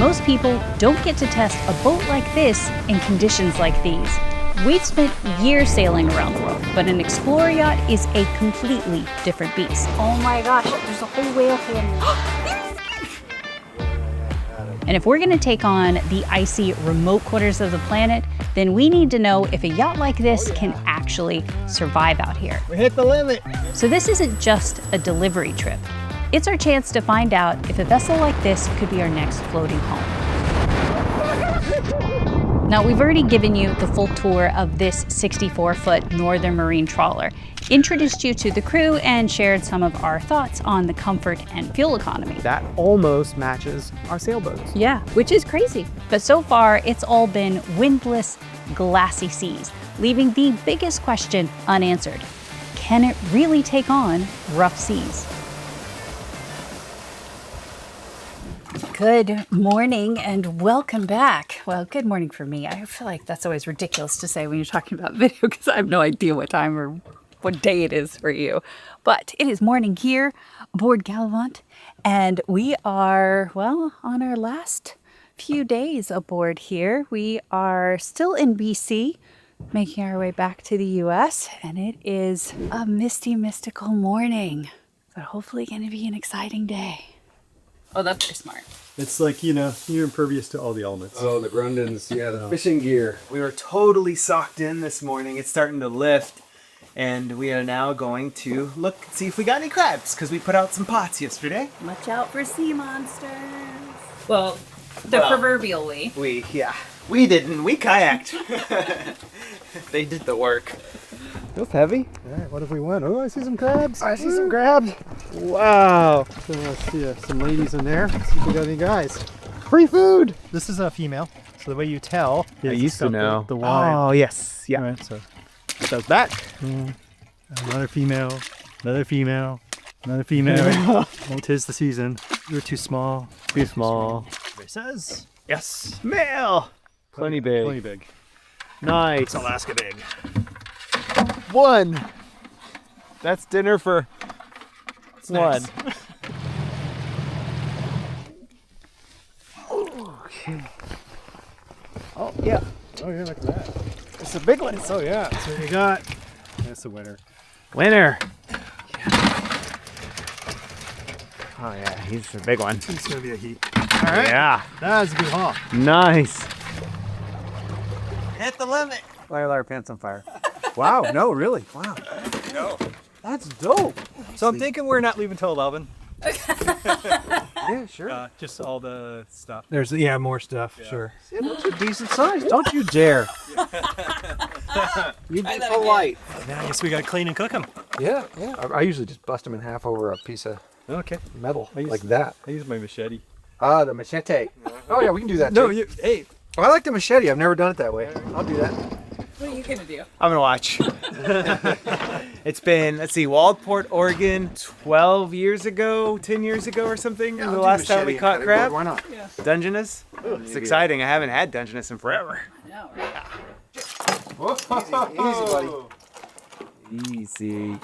most people don't get to test a boat like this in conditions like these. We've spent years sailing around the world, but an Explorer yacht is a completely different beast. Oh my gosh, there's a whole whale family. And if we're gonna take on the icy remote quarters of the planet, then we need to know if a yacht like this can actually survive out here. We hit the limit. So this isn't just a delivery trip. It's our chance to find out if a vessel like this could be our next floating home. Now, we've already given you the full tour of this 64-foot Northern Marine trawler, introduced you to the crew, and shared some of our thoughts on the comfort and fuel economy. That almost matches our sailboats. Yeah, which is crazy. But so far, it's all been windless, glassy seas, leaving the biggest question unanswered. Can it really take on rough seas? Good morning and welcome back. Well, good morning for me. I feel like that's always ridiculous to say when you're talking about video because I have no idea what time or what day it is for you. But it is morning here aboard Galavant, and we are, well, on our last few days aboard here. We are still in BC, making our way back to the US, and it is a misty, mystical morning. But hopefully going to be an exciting day. Oh, that's very smart. It's like, you know, you're impervious to all the elements. Oh, the Grundens, yeah, the fishing gear. We were totally socked in this morning. It's starting to lift. And we are now going to look and see if we got any crabs, because we put out some pots yesterday. Watch out for sea monsters. Well, proverbial we. We didn't. We kayaked. They did the work. Feels heavy. All right, what if we went? Oh, I see some crabs. I see some crabs. Wow. So let's see some ladies in there. Let's see if we got any guys. Free food. This is a female. So the way you tell is I used to know. The Y. Oh, yes. Yeah. Right, so it does that. Another female. Another female. Another female. Oh, 'tis the season. You're too small. Too small. It says Yes. Male. Plenty big. Plenty big. Nice. It's Alaska big. One. That's dinner for one. Nice. Okay. Oh, yeah. Oh yeah, look at that. It's a big one. Oh yeah, that's what you got. That's the winner. Winner. Oh yeah, he's a big one. It's gonna be a heat. All right. Yeah. That's a good haul. Nice. Hit the limit. Liar, liar, pants on fire. Wow. No, really. Wow. No. That's dope. So I'm thinking we're not leaving till 11. Yeah, sure. Just all the stuff. There's more stuff. Yeah. Sure. Yeah, those are decent size. Don't you dare. You be polite. Now I guess we gotta clean and cook them. Yeah, yeah. I usually just bust them in half over a piece of Okay. metal, like that. I use my machete. Ah, the machete. Oh yeah, we can do that too. No, hey. Oh, I like the machete. I've never done it that way. I'll do that. What are you gonna do? I'm gonna watch. It's been, let's see, Waldport, Oregon, 12 years ago, 10 years ago or something. Yeah, the last time we caught crab. Why not? Yeah. Dungeness. It's exciting. I haven't had Dungeness in forever. I know, right? Easy, buddy. Easy.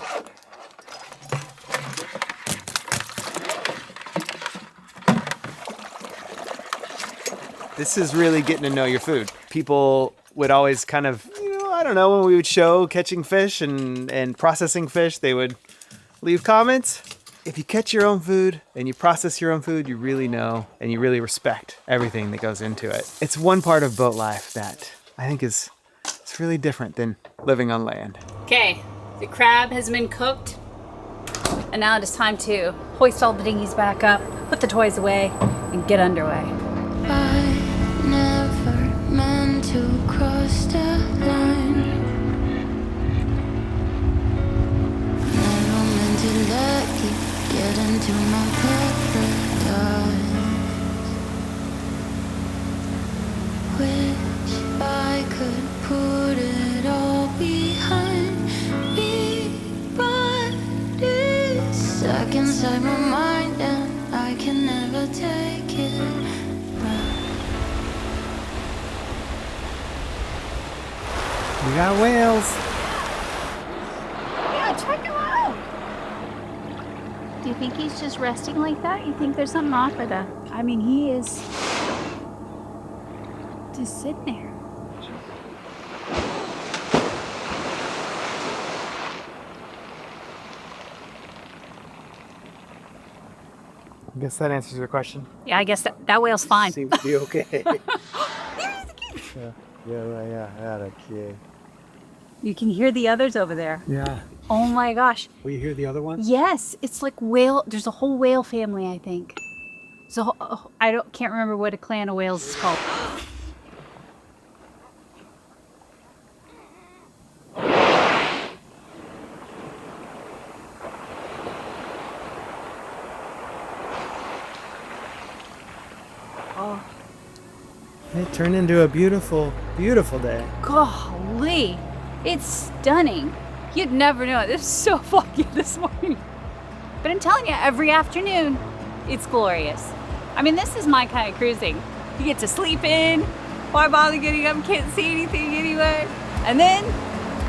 This is really getting to know your food. People would always kind of, I don't know, when we would show catching fish and processing fish, they would leave comments. If you catch your own food and you process your own food, you really know and you really respect everything that goes into it. It's one part of boat life that I think it's really different than living on land. Okay, the crab has been cooked, and now it is time to hoist all the dinghies back up, put the toys away, and get underway. I never meant to cross the line. Never meant to let you get into my paradise. Wish I could put it all behind me, but it's stuck inside my mind and I can never take it. We got whales. Yeah, check him out. Do you think he's just resting like that? You think there's something off with that? I mean, he is Just sitting there. I guess that answers your question. Yeah, I guess that whale's fine. Seems to be okay. There's the kid. Yeah, okay. You can hear the others over there. Yeah. Oh my gosh. Will you hear the other one? Yes, it's like whale. There's a whole whale family, I think. So can't remember what a clan of whales is called. It turned into a beautiful, beautiful day. Golly, it's stunning. You'd never know it. It's so foggy this morning. But I'm telling you, every afternoon, it's glorious. I mean, this is my kind of cruising. You get to sleep in. Why bother getting up? Can't see anything anyway. And then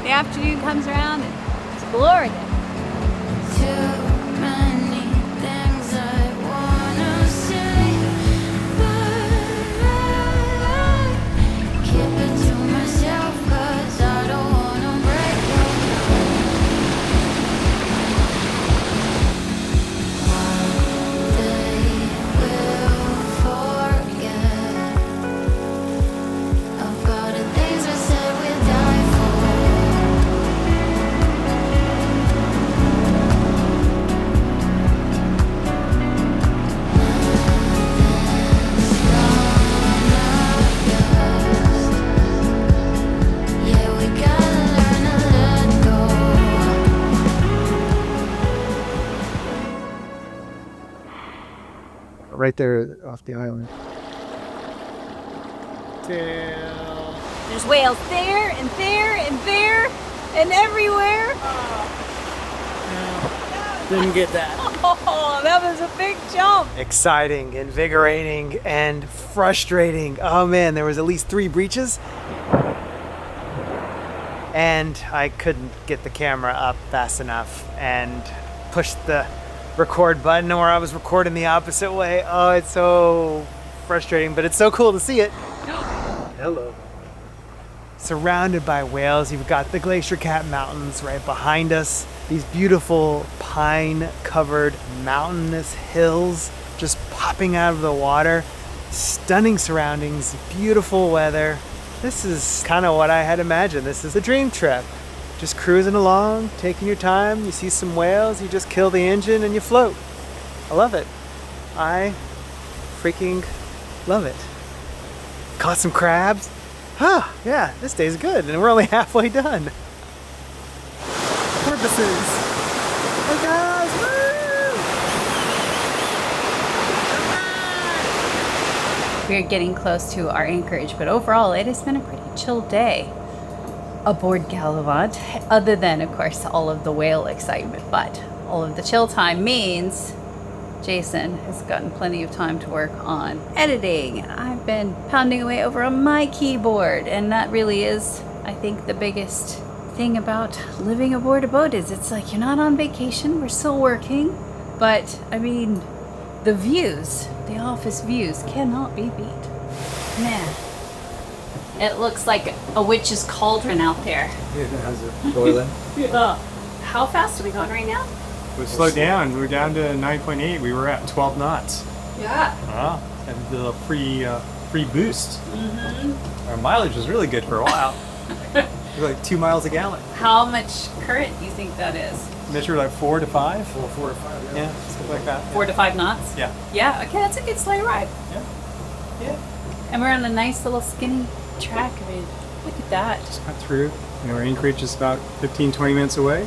the afternoon comes around and it's glorious. Too many things I wanna say, but I keep it to myself 'cause I don't wanna break your heart. They will forget about the things we said we'd die for. Yeah, we gotta learn to let go. Right there off the island. There's whales there and there and there and everywhere. Didn't get that. Oh, that was a big jump. Exciting, invigorating, and frustrating. Oh man, there was at least 3 breaches. And I couldn't get the camera up fast enough and push the record button or I was recording the opposite way. Oh, it's so frustrating, but it's so cool to see it. Hello. Surrounded by whales, you've got the Glacier Cap Mountains right behind us. These beautiful pine-covered mountainous hills just popping out of the water. Stunning surroundings, beautiful weather. This is kind of what I had imagined. This is a dream trip. Just cruising along, taking your time. You see some whales, you just kill the engine and you float. I love it. I freaking love it. Caught some crabs. Huh, yeah, this day's good, and we're only halfway done. Porpoises. Hey guys, woo! We're getting close to our anchorage, but overall it has been a pretty chill day aboard Gallivant, other than, of course, all of the whale excitement. But all of the chill time means Jason has gotten plenty of time to work on editing. I've been pounding away over on my keyboard, and that really is, I think, the biggest thing about living aboard a boat is it's like you're not on vacation, we're still working, but I mean, the views, the office views cannot be beat. Man, it looks like a witch's cauldron out there. It has a toilet. Yeah. How fast are we going right now? We slowed down. We were down to 9.8. We were at 12 knots. Yeah. And the free boost. Mm-hmm. Our mileage was really good for a while. It was like 2 miles a gallon. How much current do you think that is? Measure like 4 to 5. 4 to 5. Yeah, something like that. 4 to 5 knots? Yeah. Yeah, okay, that's a good sleigh ride. Yeah. And we're on a nice little skinny track. I mean, look at that. Just got through. You know, our anchorage is about 15, 20 minutes away.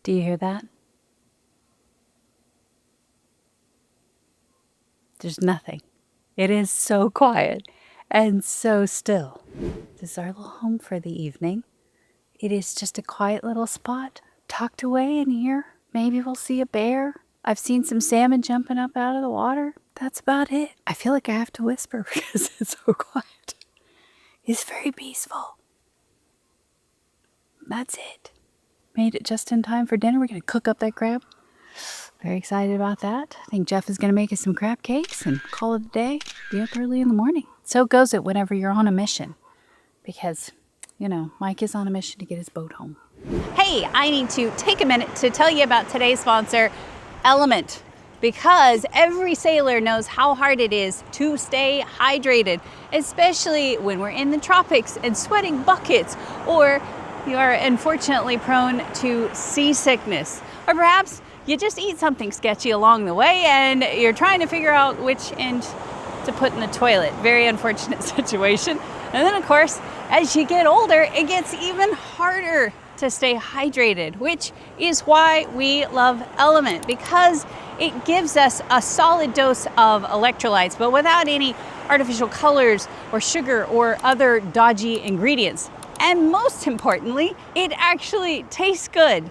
Do you hear that? There's nothing. It is so quiet and so still. This is our little home for the evening. It is just a quiet little spot, tucked away in here. Maybe we'll see a bear. I've seen some salmon jumping up out of the water. That's about it. I feel like I have to whisper because it's so quiet. is very peaceful. That's it. Made it just in time for dinner. We're going to cook up that crab. Very excited about that. I think Jeff is going to make us some crab cakes and call it a day. Be up early in the morning. So goes it whenever you're on a mission. Because, you know, Mike is on a mission to get his boat home. Hey, I need to take a minute to tell you about today's sponsor, Element. Because every sailor knows how hard it is to stay hydrated, especially when we're in the tropics and sweating buckets, or you are unfortunately prone to seasickness, or perhaps you just eat something sketchy along the way and you're trying to figure out which end to put in the toilet. Very unfortunate situation. And then of course, as you get older, it gets even harder to stay hydrated, which is why we love Element, because it gives us a solid dose of electrolytes, but without any artificial colors or sugar or other dodgy ingredients. And most importantly, it actually tastes good.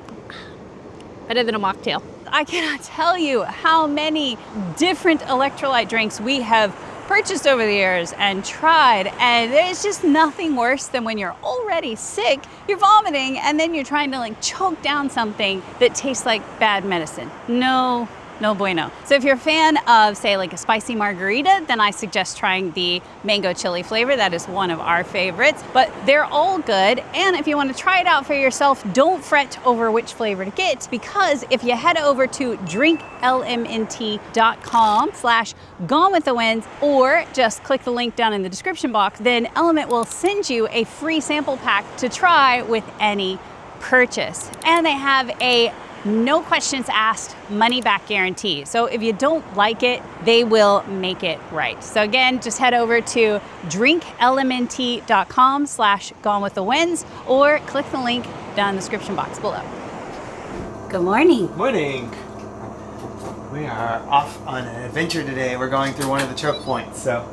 Better than a mocktail. I cannot tell you how many different electrolyte drinks we have purchased over the years and tried, and there's just nothing worse than when you're already sick, you're vomiting, and then you're trying to like choke down something that tastes like bad medicine. No bueno. So if you're a fan of, say, like a spicy margarita, then I suggest trying the mango chili flavor. That is one of our favorites, but they're all good. And if you want to try it out for yourself, don't fret over which flavor to get, because if you head over to drinklmnt.com/gonewiththewinds, or just click the link down in the description box, then Element will send you a free sample pack to try with any purchase. And they have a no questions asked money back guarantee. So if you don't like it, they will make it right. So again, just head over to drinklmnt.com/gonewiththewinds, or click the link down in the description box below. Good morning. Morning. We are off on an adventure today. We're going through one of the choke points, so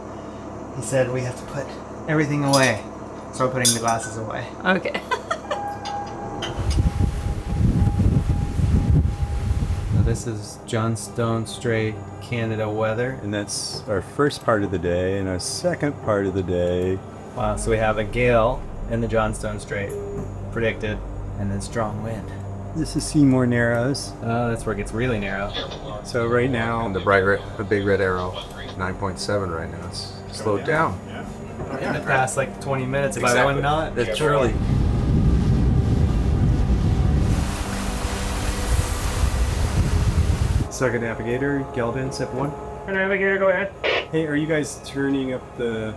he said we have to put everything away. So we're putting the glasses away. Okay. This is Johnstone Strait, Canada weather. And that's our first part of the day, and our second part of the day. Wow, so we have a gale in the Johnstone Strait predicted, and then strong wind. This is Seymour Narrows. Oh, that's where it gets really narrow. So right now, And the big red arrow, 9.7 right now. It's slowed down. In the past like 20 minutes, about Exactly. 1 knot. It's early. Second navigator, Geldin, Sip 1. Navigator, go ahead. Hey, are you guys turning up the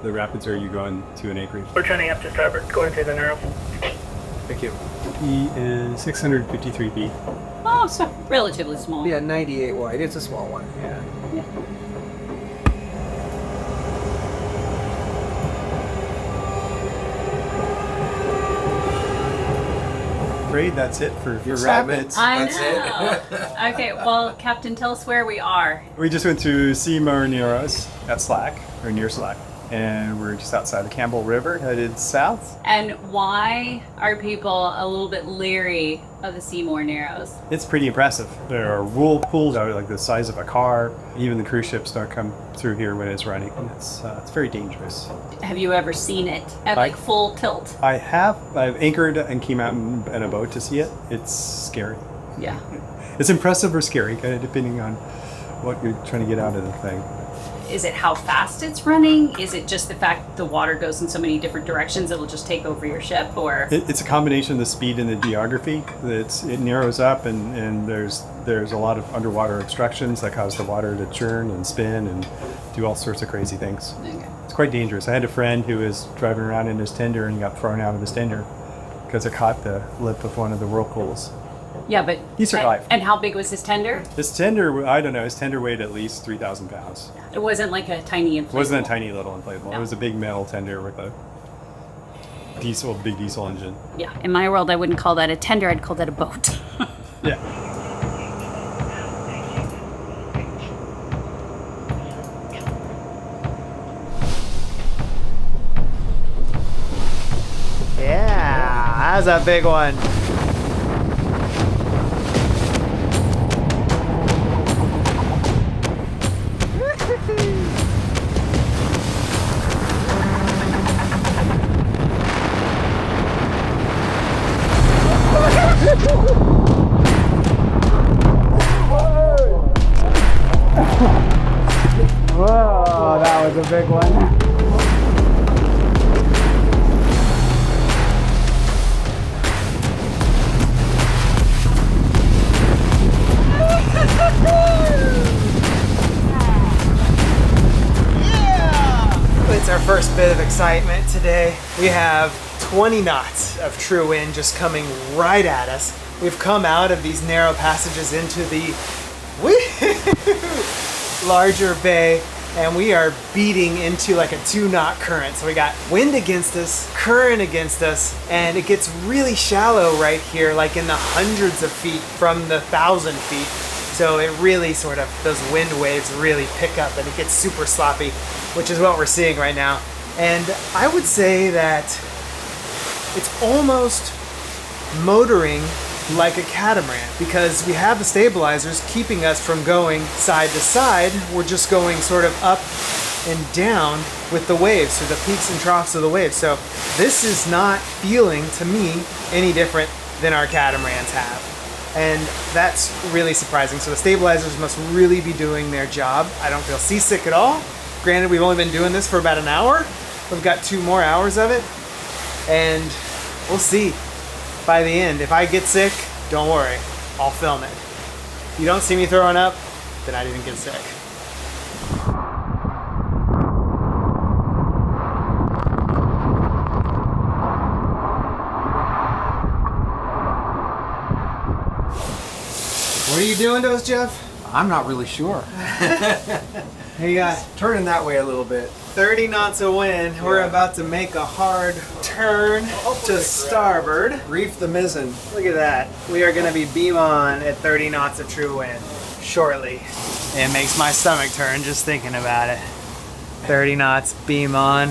rapids, or are you going to an anchorage? We're turning up to starboard, going through the narrow. Thank you. He is 653 feet. Oh, so relatively small. Yeah, 98 wide. It's a small one. Yeah. Afraid that's it for rapids. I That's know. Okay, well, Captain, tell us where we are. We just went to Seymour Narrows at Slack, or near Slack, and we're just outside the Campbell River, headed south. And why are people a little bit leery of the Seymour Narrows? It's pretty impressive. There are whirlpools that are like the size of a car. Even the cruise ships don't come through here when it's running. And it's very dangerous. Have you ever seen it at like full tilt? I've anchored and came out in a boat to see it. It's scary. Yeah. It's impressive or scary, kind of depending on what you're trying to get out of the thing. Is it how fast it's running? Is it just the fact the water goes in so many different directions it'll just take over your ship? Or It's a combination of the speed and the geography. It narrows up, and there's a lot of underwater obstructions that cause the water to churn and spin and do all sorts of crazy things. Okay. It's quite dangerous. I had a friend who was driving around in his tender and he got thrown out of his tender because it caught the lip of one of the whirlpools. Yeah, but He survived. And how big was his tender? His tender, I don't know, his tender weighed at least 3,000 pounds. It wasn't like a tiny inflatable. It wasn't a tiny little inflatable. No. It was a big metal tender with a big diesel engine. Yeah, in my world I wouldn't call that a tender, I'd call that a boat. Yeah. Yeah, that's a big one. Whoa, that was a big one. It's our first bit of excitement today. We have 20 knots of true wind just coming right at us. We've come out of these narrow passages into the larger bay, and we are beating into like a 2-knot current. So we got wind against us, current against us, and it gets really shallow right here, like in the hundreds of feet from the 1,000 feet. So it really sort of, those wind waves really pick up and it gets super sloppy, which is what we're seeing right now. And I would say that it's almost motoring like a catamaran because we have the stabilizers keeping us from going side to side. We're just going sort of up and down with the waves, so the peaks and troughs of the waves. So this is not feeling, to me, any different than our catamarans have. And that's really surprising. So the stabilizers must really be doing their job. I don't feel seasick at all. Granted, we've only been doing this for about an hour. We've got 2 more hours of it. And we'll see by the end. If I get sick, don't worry, I'll film it. If you don't see me throwing up, then I didn't get sick. What are you doing to us, Jeff? I'm not really sure. Hey, you got Turning that way a little bit. 30 knots of wind. We're about to make a hard turn to starboard. Reef the mizzen. Look at that. We are going to be beam on at 30 knots of true wind shortly. It makes my stomach turn just thinking about it. 30 knots, beam on.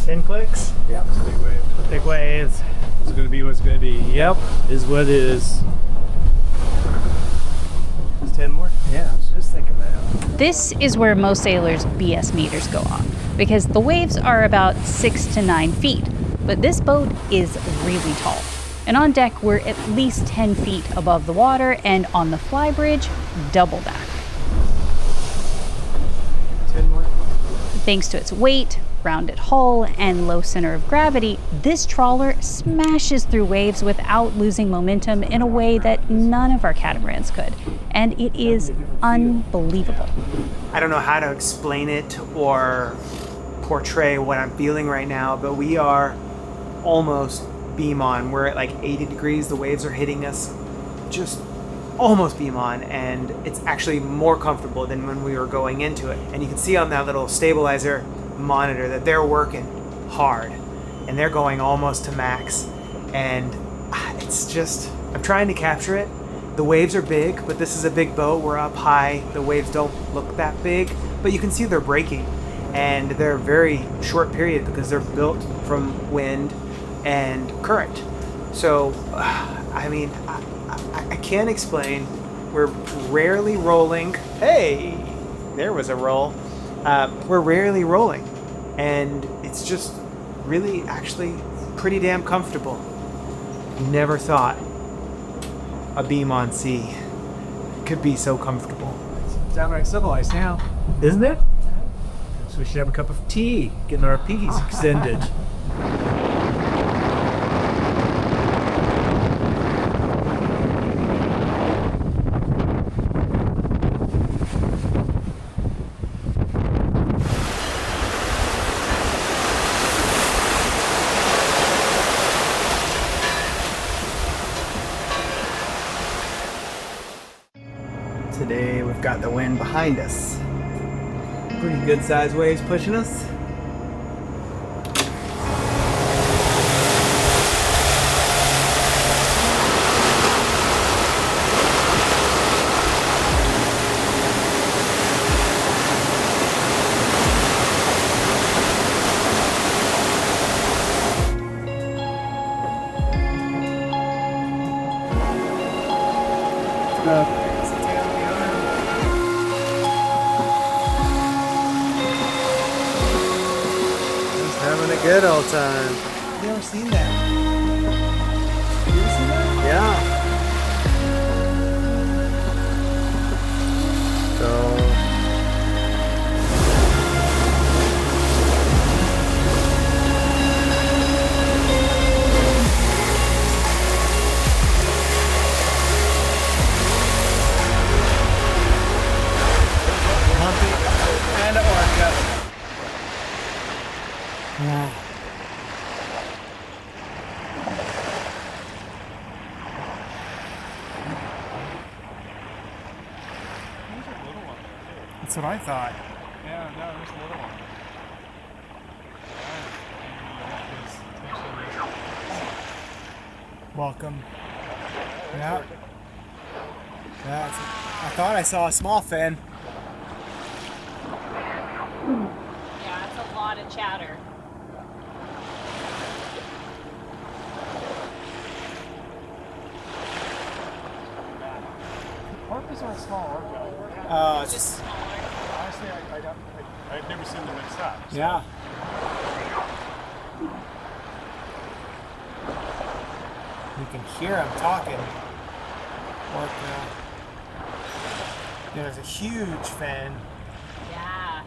10 clicks? Yeah, it's a big wave. Big waves. It's gonna be what's gonna be. Yep, is what it is. 10 more? Yeah, I was just thinking that. This is where most sailors' BS meters go off because the waves are about 6 to 9 feet, but this boat is really tall. And on deck, we're at least 10 feet above the water, and on the flybridge, double that. 10 more? Thanks to its weight, rounded hull, and low center of gravity, this trawler smashes through waves without losing momentum in a way that none of our catamarans could. And it is unbelievable. I don't know how to explain it or portray what I'm feeling right now, but we are almost beam on. We're at like 80 degrees. The waves are hitting us just almost beam on, and it's actually more comfortable than when we were going into it. And you can see on that little stabilizer monitor that they're working hard and they're going almost to max, and it's just, I'm trying to capture it. The waves are big, but this is a big boat. We're up high. The waves don't look that big, but you can see they're breaking, and they're a very short period because they're built from wind and current. So I mean, I can't explain. We're rarely rolling. Hey, there was a roll. We're rarely rolling, and it's just really actually pretty damn comfortable. Never thought a beam on sea could be so comfortable. It's downright civilized now, isn't it? So we should have a cup of tea, getting our piggies extended. Today we've got the wind behind us. Pretty good sized waves pushing us. Having a good old time. I've never seen that. Have you ever seen that? Yeah. So Yeah. That's what I thought. Yeah, no, there's a little one. Welcome. Yeah. I thought I saw a small fin. Yeah, that's a lot of chatter. Orcas aren't small, orca. Just smaller. Honestly, I've never seen them mixed up. So. Yeah. You can hear them talking. Orca. There's a huge fin. Yeah.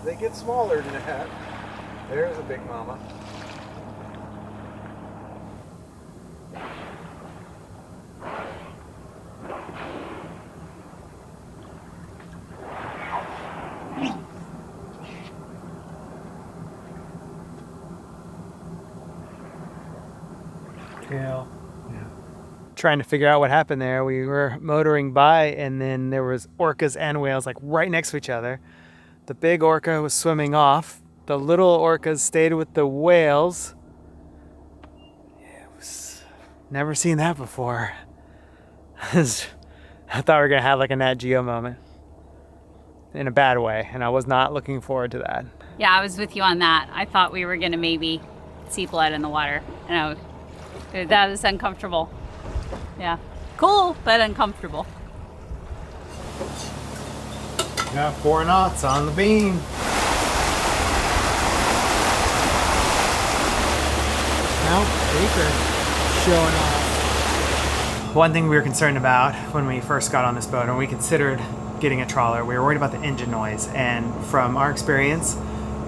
They get smaller than that. There's a big mama. Tail. Trying to figure out what happened there. We were motoring by, and then there was orcas and whales like right next to each other. The big orca was swimming off. The little orcas stayed with the whales. It was never seen that before. I thought we were gonna have like a Nat Geo moment in a bad way, and I was not looking forward to that. Yeah, I was with you on that. I thought we were gonna maybe see blood in the water. That was uncomfortable. Yeah, cool, but uncomfortable. Got 4 knots on the beam. Now, Baker showing off. One thing we were concerned about when we first got on this boat, and we considered getting a trawler, we were worried about the engine noise. And from our experience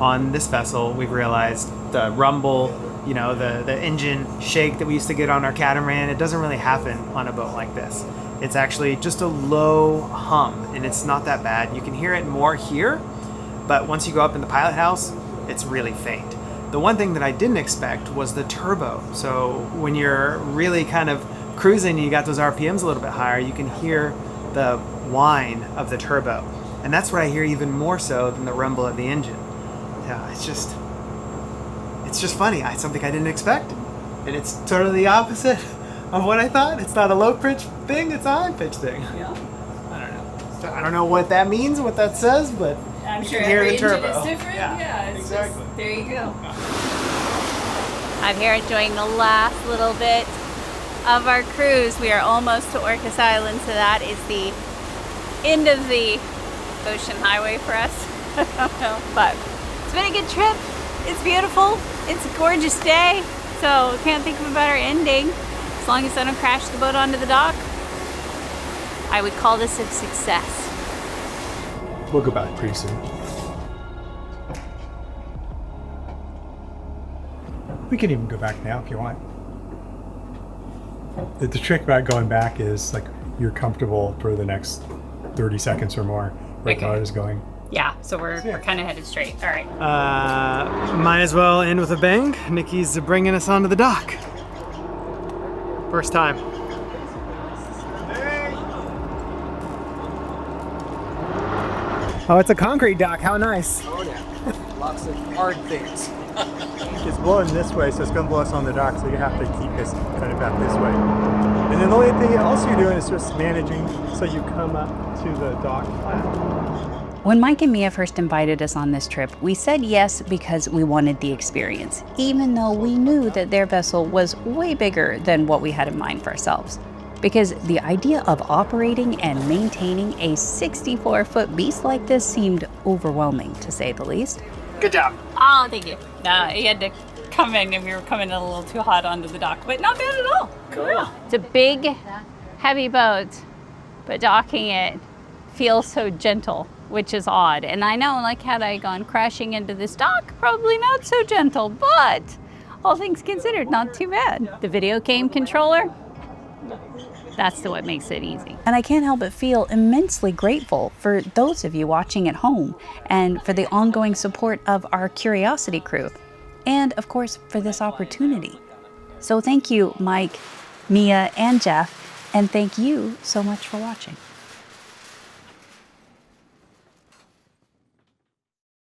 on this vessel, we've realized the rumble, the engine shake that we used to get on our Catamaran, it doesn't really happen on a boat like this. It's actually just a low hum, and it's not that bad. You can hear it more here, but once you go up in the pilot house, it's really faint. The one thing that I didn't expect was the turbo. So when you're really kind of cruising, you got those RPMs a little bit higher, you can hear the whine of the turbo. And that's what I hear even more so than the rumble of the engine. Yeah, it's just funny. It's something I didn't expect. And it's totally the opposite of what I thought. It's not a low pitch thing, it's a high pitch thing. Yeah. I don't know. So I don't know what that means, what that says, but I'm you sure can hear every the engine turbo. is different. Yeah, it's exactly. just, there you go. I'm here enjoying the last little bit of our cruise. We are almost to Orcas Island, so that is the end of the ocean highway for us. I don't know, but it's been a good trip. It's beautiful. It's a gorgeous day, so can't think of a better ending. As long as I don't crash the boat onto the dock, I would call this a success. We'll go back pretty soon. We can even go back now if you want. The trick about going back is like you're comfortable for the next 30 seconds or more where the boat is going. Yeah, so we're kind of headed straight. All right. Might as well end with a bang. Nikki's bringing us onto the dock. First time. Oh, it's a concrete dock. How nice. Oh yeah. Lots of hard things. It's blowing this way, so it's going to blow us on the dock, so you have to keep us kind of back this way. And then the only thing else you're doing is just managing so you come up to the dock flat. When Mike and Mia first invited us on this trip, we said yes because we wanted the experience, even though we knew that their vessel was way bigger than what we had in mind for ourselves. Because the idea of operating and maintaining a 64-foot beast like this seemed overwhelming, to say the least. Good job. Oh, thank you. No, you had to come in, and we were coming a little too hot onto the dock, but not bad at all. Cool. It's a big, heavy boat, but docking it feel so gentle, which is odd. And I know, like, had I gone crashing into this dock, probably not so gentle, but all things considered, not too bad. The video game controller, that's what makes it easy. And I can't help but feel immensely grateful for those of you watching at home and for the ongoing support of our Curiosity crew. And of course, for this opportunity. So thank you, Mike, Mia, and Jeff, and thank you so much for watching.